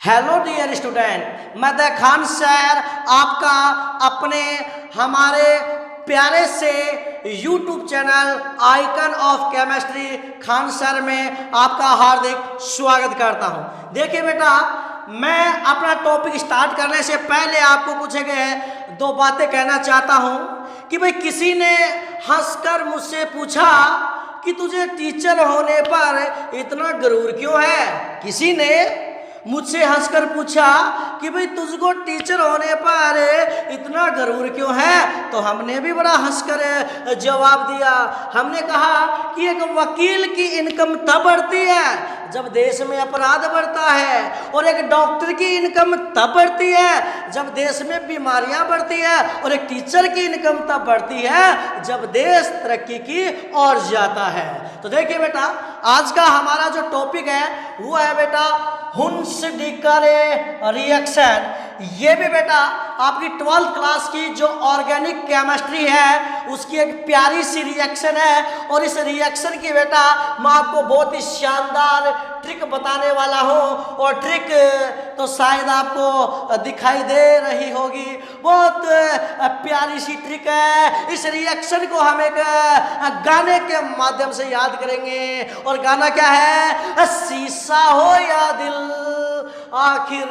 Hello dear student, मैं the Khan sir आपका अपने हमारे प्यारे से YouTube channel icon of chemistry Khan sir में आपका हार्दिक स्वागत करता हूं। देखिए बेटा, मैं अपना टॉपिक स्टार्ट करने से पहले आपको कुछ दो बातें कहना चाहता हूं कि भाई किसी ने हंसकर मुझसे पूछा कि तुझे टीचर होने पर इतना गरूर क्यों है। किसी ने मुझसे हंसकर पूछा कि भाई तुझको टीचर होने पर इतना गरूर क्यों है। तो हमने भी बड़ा हंसकर जवाब दिया। हमने कहा कि एक वकील की इनकम तब बढ़ती है जब देश में अपराध बढ़ता है, और एक डॉक्टर की इनकम तब बढ़ती है जब देश में बीमारियां बढ़ती है, और एक टीचर की इनकम तब बढ़ती है जब देश तरक्की की ओर जाता है। तो देखिए बेटा, आज का हमारा जो टॉपिक है वो है बेटा हुन्स-डिक्कर रिएक्शन। ये भी बेटा आपकी 12th क्लास की जो ऑर्गेनिक केमिस्ट्री है उसकी एक प्यारी सी रिएक्शन है, और इस रिएक्शन की बेटा मैं आपको बहुत ही शानदार ट्रिक बताने वाला हूँ। और ट्रिक तो शायद आपको दिखाई दे रही होगी, बहुत प्यारी सी ट्रिक है। इस रिएक्शन को हम एक गाने के माध्यम से याद करेंगे, और गाना क्या है? शीशा हो या दिल आखिर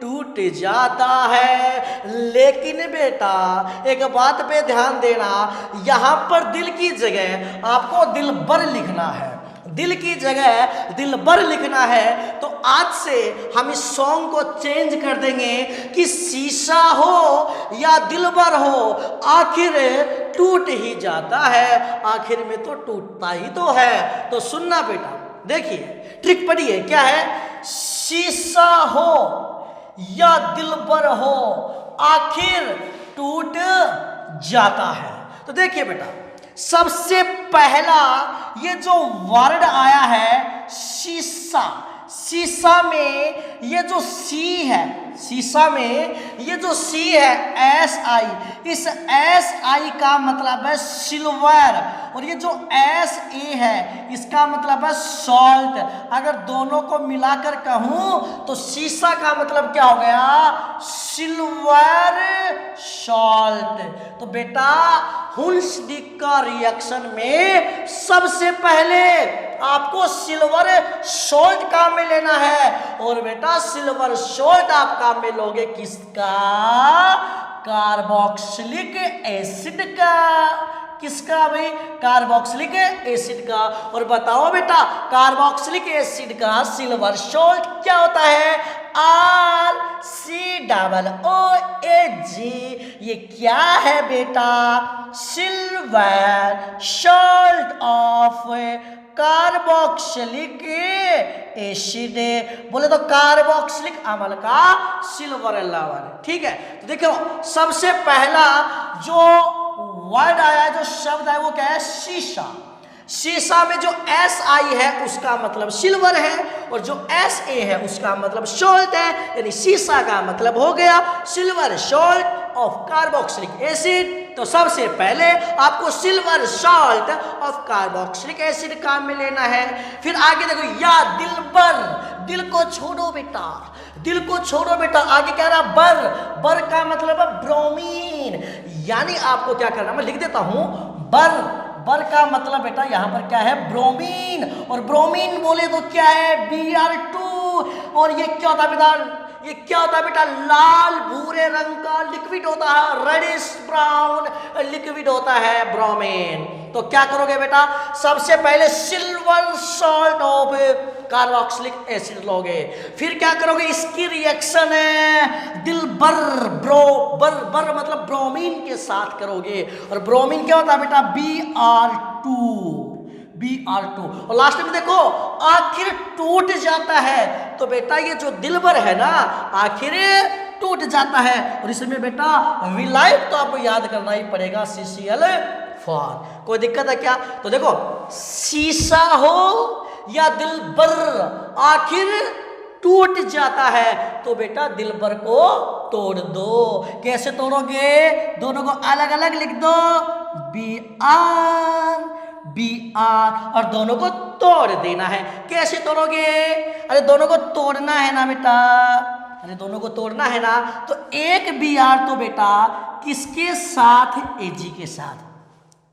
टूट जाता है। लेकिन बेटा एक बात पे ध्यान देना, यहाँ पर दिल की जगह आपको दिलबर लिखना है। दिल की जगह दिलबर लिखना है। तो आज से हम इस सॉन्ग को चेंज कर देंगे कि शीशा हो या दिलबर हो आखिर टूट ही जाता है। आखिर में तो टूटता ही तो है। तो सुनना बेटा, देखिए ट्रिक पढ़िए क्या है। शीशा हो या दिलबर हो आखिर टूट जाता है। तो देखिए बेटा, सबसे पहला ये जो वर्ड आया है शीशा, शीशा में ये जो सी है, शीशा में ये जो सी है एस आई, इस एस आई का मतलब है सिल्वर, और ये जो एस ए है इसका मतलब है सॉल्ट। अगर दोनों को मिलाकर कहूं तो शीशा का मतलब क्या हो गया? Silver salt. तो बेटा हुन्स-डिक्कर रिएक्शन में सबसे पहले आपको सिल्वर सॉल्ट काम में लेना है, और बेटा सिल्वर सॉल्ट आप काम में लोगे किसका? कार्बोक्सिलिक एसिड का। किसका भाई? कार्बोक्सिलिक एसिड का। और बताओ बेटा कार्बोक्सिलिक एसिड का सिल्वर सॉल्ट क्या होता है? RCOOH। ये क्या है बेटा? Silver salt of carboxylic acid. बोले तो कार्बोक्सिलिक अम्ल का सिल्वर लवण। ठीक है, तो देखो सबसे पहला जो वर्ड आया है, जो शब्द है वो क्या है? शीशा। शीशा में जो एस आई है उसका मतलब सिल्वर है, और जो एस ए है उसका मतलब सॉल्ट है। यानी शीशा का मतलब हो गया silver salt of carboxylic acid. तो सबसे पहले आपको silver salt of carboxylic acid काम में लेना है। फिर आगे देखो, या दिलबर, दिल को छोड़ो बेटा, दिल को छोड़ो बेटा। आगे कह रहा बर, बर का मतलब है ब्रोमीन। यानी आपको क्या करना, मैं लिख देता हूं, बर, बर का मतलब बेटा यहां पर क्या है? ब्रोमीन। और ब्रोमीन बोले तो क्या है? Br2। और ये क्या होता है बेटा? ये क्या होता है बेटा? लाल भूरे रंग का लिक्विड होता है, रेडिश ब्राउन लिक्विड होता है ब्रोमीन। तो क्या करोगे बेटा? सबसे पहले silver salt of carboxylic acid लोगे। फिर क्या करोगे? इसकी रिएक्शन है दिलबर, ब्रो बर, बर मतलब ब्रोमीन के साथ करोगे। और ब्रोमीन क्या होता है बेटा? Br2। और लास्ट में देखो आखिर टूट जाता है। तो बेटा ये जो दिलबर है ना आखिर टूट जाता है। और इसमें बेटा विलायक तो आपको याद करना ही पड़ेगा, CCl4। कोई दिक्कत है क्या? तो देखो शीशा हो या दिलबर आखिर टूट जाता है। तो बेटा दिलबर को तोड़ दो। कैसे तोड़ोगे? दोनों को अलग अलग लिख दो, Br और दोनों को तोड़ देना है। कैसे तोड़ोगे? अरे दोनों को तोड़ना है ना बेटा, अरे दोनों को तोड़ना है ना, तो एक BR तो बेटा किसके साथ? AG के साथ।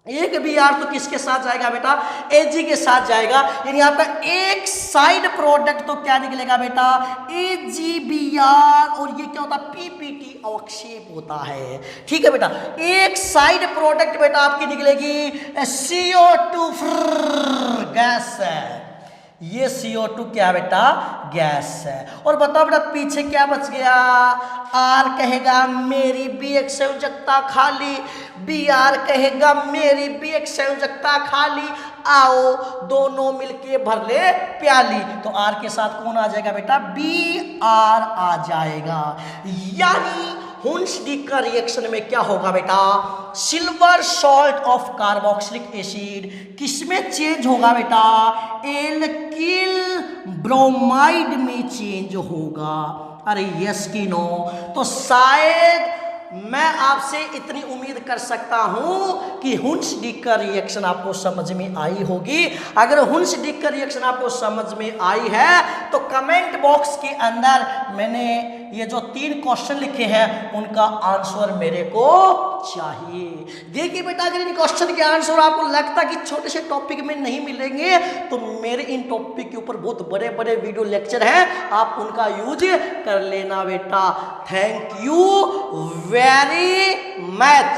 एक BR तो किसके साथ जाएगा बेटा? AG के साथ जाएगा। यानी आपका एक साइड प्रोडक्ट तो क्या निकलेगा बेटा? AgBr, और ये क्या होता है? PPT अवक्षेप होता है। ठीक है बेटा, एक साइड प्रोडक्ट बेटा आपकी निकलेगी CO2 गैस है। ये CO2 क्या बेटा? गैस है। और बताओ बेटा पीछे क्या बच गया? R कहेगा मेरी B1 संयोजकता खाली, BR कहेगा मेरी B1 संयोजकता खाली, आओ दोनों मिलके भर ले प्याली। तो R के साथ कौन आ जाएगा बेटा? BR आ जाएगा। यानी हुंसडीक का रिएक्शन में क्या होगा बेटा? Silver salt of carboxylic acid किसमें चेंज होगा बेटा? एल्किल ब्रोमाइड में चेंज होगा। अरे यस की नो? तो शायद मैं आपसे इतनी उम्मीद कर सकता हूं कि हुंसडीक का रिएक्शन आपको समझ में आई होगी। अगर हुंसडीक का रिएक्शन आपको समझ में आई है तो कमेंट बॉक्स के अंदर मैंने ये जो 3 क्वेश्चन लिखे हैं उनका आंसर मेरे को चाहिए। देखिए बेटा, अगर इन क्वेश्चन के आंसर आपको लगता कि छोटे से टॉपिक में नहीं मिलेंगे तो मेरे इन टॉपिक के ऊपर बहुत बड़े बड़े वीडियो लेक्चर हैं, आप उनका यूज कर लेना बेटा। Thank you very much.